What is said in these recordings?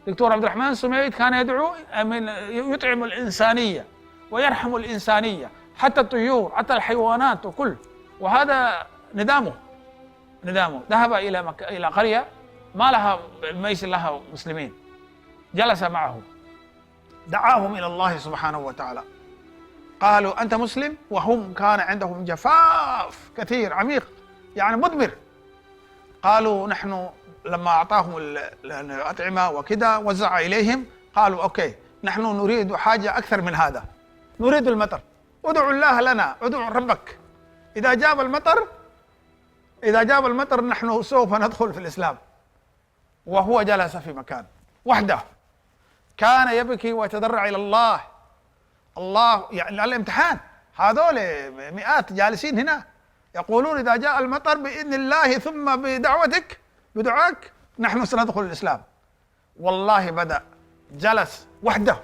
دكتور عبد الرحمن السميد كان يدعو يطعم الإنسانية ويرحم الإنسانية، حتى الطيور حتى الحيوانات وكل. وهذا ندامه ذهب إلى قرية ما لها ليس لها مسلمين، جلس معهم دعاهم إلى الله سبحانه وتعالى. قالوا أنت مسلم؟ وهم كان عندهم جفاف كثير عميق يعني مدمر. قالوا نحن لما أعطاهم الأطعمة وكذا وزع إليهم، قالوا أوكي نحن نريد حاجة أكثر من هذا، نريد المطر، ادعوا الله لنا، ادعوا ربك، إذا جاب المطر نحن سوف ندخل في الإسلام. وهو جلس في مكان وحده كان يبكي ويتضرع إلى الله. يعني على الامتحان، هذول مئات جالسين هنا يقولون إذا جاء المطر بإذن الله ثم بدعاك نحن سندخل الإسلام. والله بدأ جلس وحده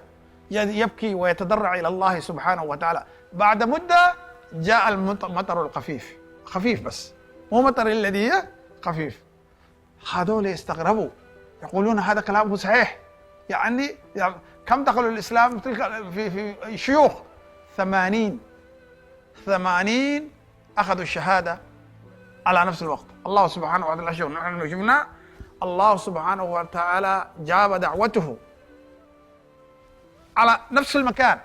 يبكي ويتضرع إلى الله سبحانه وتعالى. بعد مدة جاء المطر الخفيف، خفيف بس مو مطر الذي خفيف. هذول استغربوا يقولون هذا كلامه صحيح. يعني كم دخلوا الإسلام في شيوخ؟ 80 أخذوا الشهادة على نفس الوقت. الله سبحانه وتعالى شوف نحن شفنا الله سبحانه وتعالى جاب دعوته على نفس المكان.